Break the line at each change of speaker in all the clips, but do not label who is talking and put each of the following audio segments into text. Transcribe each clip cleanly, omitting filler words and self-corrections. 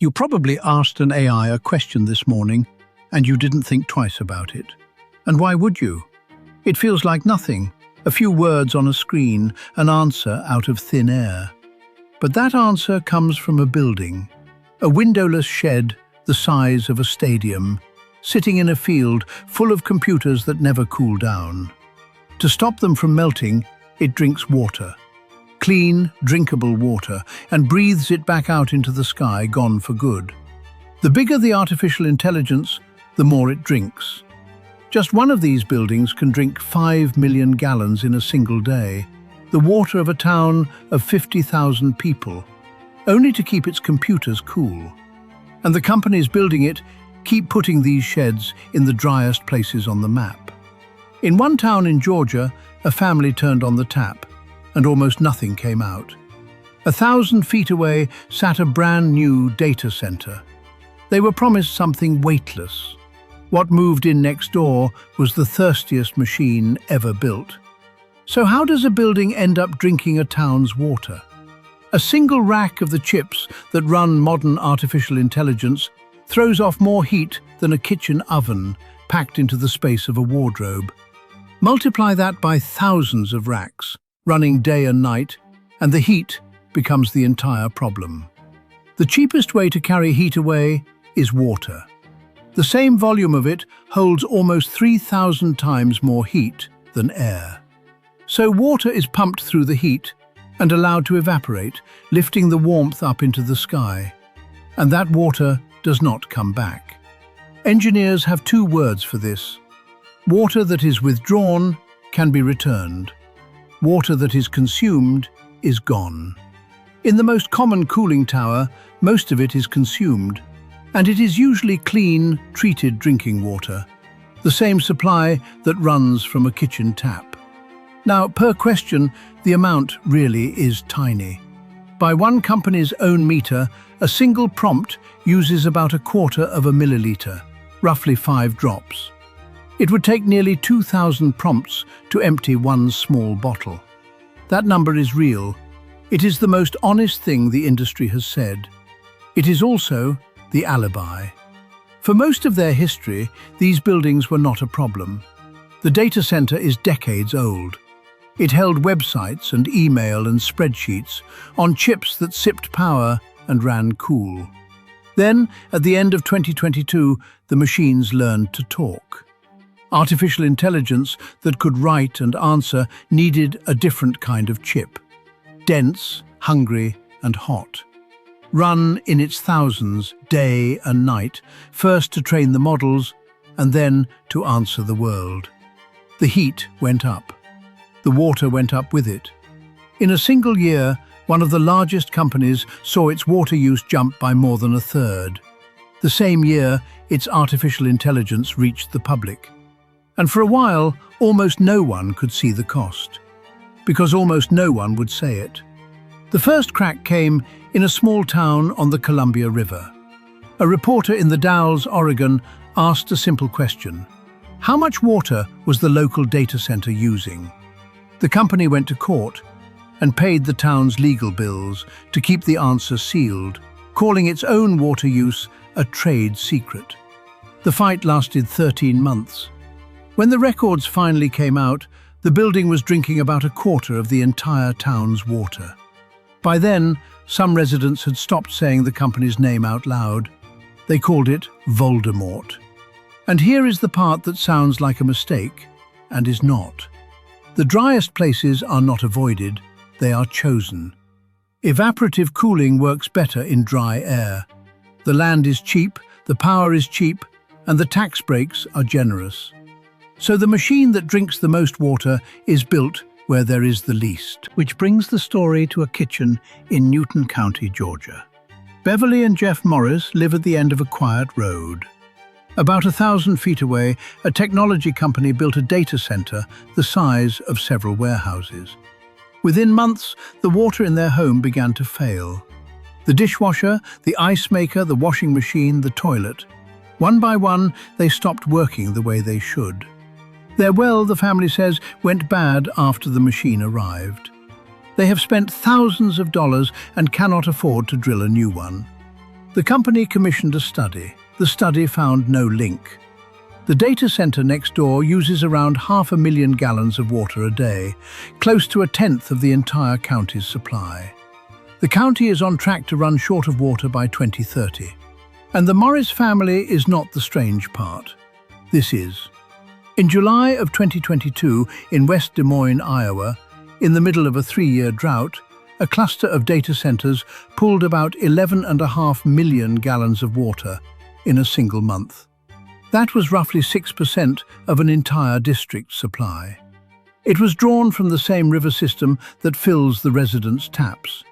You probably asked an AI a question this morning and you didn't think twice about it. And why would you? It feels like nothing, a few words on a screen, an answer out of thin air. But that answer comes from a building, a windowless shed the size of a stadium, sitting in a field full of computers that never cool down. To stop them from melting, it drinks water. Clean, drinkable water, and breathes it back out into the sky, gone for good. The bigger the artificial intelligence, the more it drinks. Just one of these buildings can drink 5 million gallons in a single day, the water of a town of 50,000 people, only to keep its computers cool. And the companies building it keep putting these sheds in the driest places on the map. In one town in Georgia, a family turned on the tap, and almost nothing came out. 1,000 feet away sat a brand new data center. They were promised something weightless. What moved in next door was the thirstiest machine ever built. So how does a building end up drinking a town's water? A single rack of the chips that run modern artificial intelligence throws off more heat than a kitchen oven packed into the space of a wardrobe. Multiply that by thousands of racks, running day and night, and the heat becomes the entire problem. The cheapest way to carry heat away is water. The same volume of it holds almost 3,000 times more heat than air. So water is pumped through the heat and allowed to evaporate, lifting the warmth up into the sky. And that water does not come back. Engineers have two words for this. Water that is withdrawn can be returned. Water that is consumed is gone. In the most common cooling tower, most of it is consumed, and it is usually clean, treated drinking water, the same supply that runs from a kitchen tap. Now, per question, the amount really is tiny. By one company's own meter, a single prompt uses about 1/4 of a milliliter, roughly 5 drops. It would take nearly 2,000 prompts to empty one small bottle. That number is real. It is the most honest thing the industry has said. It is also the alibi. For most of their history, these buildings were not a problem. The data center is decades old. It held websites and email and spreadsheets on chips that sipped power and ran cool. Then, at the end of 2022, the machines learned to talk. Artificial intelligence that could write and answer needed a different kind of chip. Dense, hungry, and hot. Run in its thousands, day and night, first to train the models, and then to answer the world. The heat went up. The water went up with it. In a single year, one of the largest companies saw its water use jump by more than 1/3. The same year, its artificial intelligence reached the public. And for a while, almost no one could see the cost, because almost no one would say it. The first crack came in a small town on the Columbia River. A reporter in the Dalles, Oregon, asked a simple question. How much water was the local data center using? The company went to court and paid the town's legal bills to keep the answer sealed, calling its own water use a trade secret. The fight lasted 13 months. When the records finally came out, the building was drinking about 1/4 of the entire town's water. By then, some residents had stopped saying the company's name out loud. They called it Voldemort. And here is the part that sounds like a mistake, and is not. The driest places are not avoided, they are chosen. Evaporative cooling works better in dry air. The land is cheap, the power is cheap, and the tax breaks are generous. So the machine that drinks the most water is built where there is the least. Which brings the story to a kitchen in Newton County, Georgia. Beverly and Jeff Morris live at the end of a quiet road. About 1,000 feet away, a technology company built a data center the size of several warehouses. Within months, the water in their home began to fail. The dishwasher, the ice maker, the washing machine, the toilet. One by one, they stopped working the way they should. Their well, the family says, went bad after the machine arrived. They have spent thousands of dollars and cannot afford to drill a new one. The company commissioned a study. The study found no link. The data center next door uses around 500,000 gallons of water a day, close to a tenth of the entire county's supply. The county is on track to run short of water by 2030. And the Morris family is not the strange part. This is. In July of 2022, in West Des Moines, Iowa, in the middle of a 3-year drought, a cluster of data centers pulled about 11.5 million gallons of water in a single month. That was roughly 6% of an entire district's supply. It was drawn from the same river system that fills the residents' taps.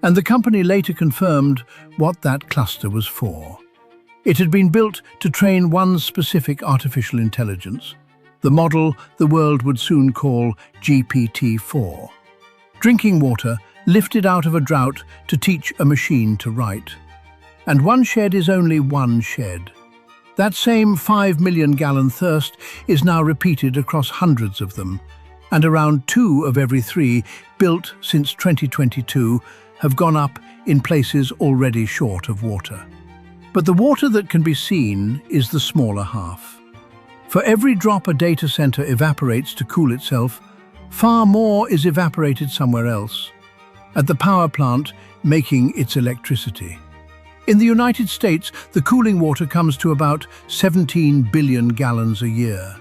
And the company later confirmed what that cluster was for. It had been built to train one specific artificial intelligence, the model the world would soon call GPT-4. Drinking water lifted out of a drought to teach a machine to write. And one shed is only one shed. That same 5 million gallon thirst is now repeated across hundreds of them, and around 2 of every 3 built since 2022 have gone up in places already short of water. But the water that can be seen is the smaller half. For every drop a data center evaporates to cool itself, far more is evaporated somewhere else, at the power plant making its electricity. In the United States, the cooling water comes to about 17 billion gallons a year.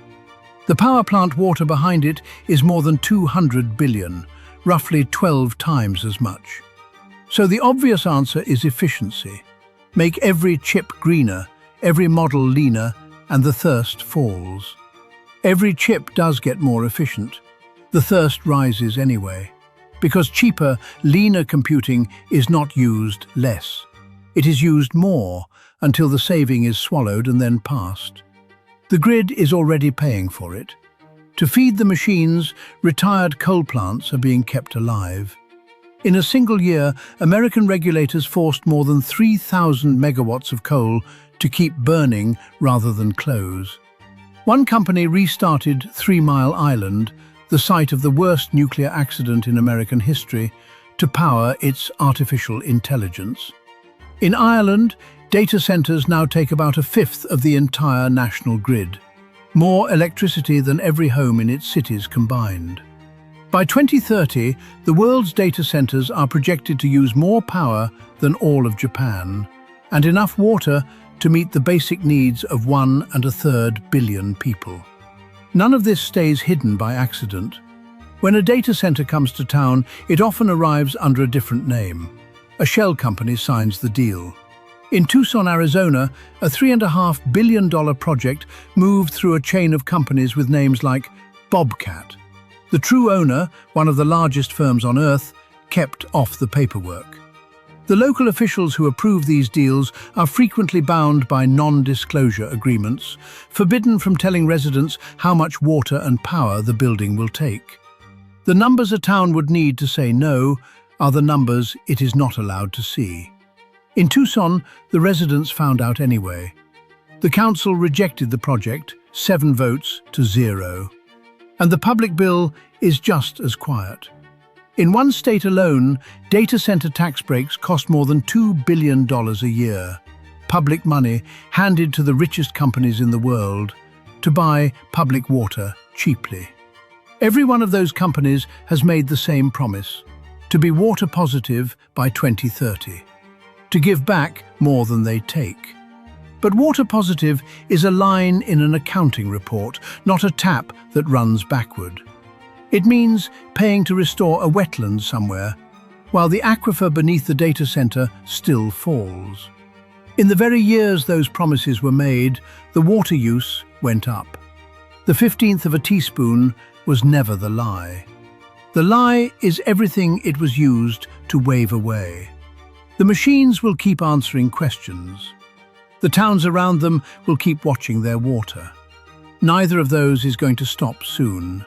The power plant water behind it is more than 200 billion, roughly 12 times as much. So the obvious answer is efficiency. Make every chip greener, every model leaner, and the thirst falls. Every chip does get more efficient. The thirst rises anyway, because cheaper, leaner computing is not used less. It is used more until the saving is swallowed and then passed. The grid is already paying for it. To feed the machines, retired coal plants are being kept alive. In a single year, American regulators forced more than 3,000 megawatts of coal to keep burning rather than close. One company restarted 3 Mile Island, the site of the worst nuclear accident in American history, to power its artificial intelligence. In Ireland, data centers now take about a fifth of the entire national grid, more electricity than every home in its cities combined. By 2030, the world's data centers are projected to use more power than all of Japan, and enough water to meet the basic needs of 1.33 billion people. None of this stays hidden by accident. When a data center comes to town, it often arrives under a different name. A shell company signs the deal. In Tucson, Arizona, a $3.5 billion project moved through a chain of companies with names like Bobcat. The true owner, one of the largest firms on Earth, kept off the paperwork. The local officials who approve these deals are frequently bound by non-disclosure agreements, forbidden from telling residents how much water and power the building will take. The numbers a town would need to say no are the numbers it is not allowed to see. In Tucson, the residents found out anyway. The council rejected the project, 7 votes to 0. And the public bill is just as quiet. In one state alone, data center tax breaks cost more than $2 billion a year. Public money handed to the richest companies in the world to buy public water cheaply. Every one of those companies has made the same promise: to be water positive by 2030, to give back more than they take. But water positive is a line in an accounting report, not a tap that runs backward. It means paying to restore a wetland somewhere, while the aquifer beneath the data center still falls. In the very years those promises were made, the water use went up. The 15th of a teaspoon was never the lie. The lie is everything it was used to wave away. The machines will keep answering questions. The towns around them will keep watching their water. Neither of those is going to stop soon.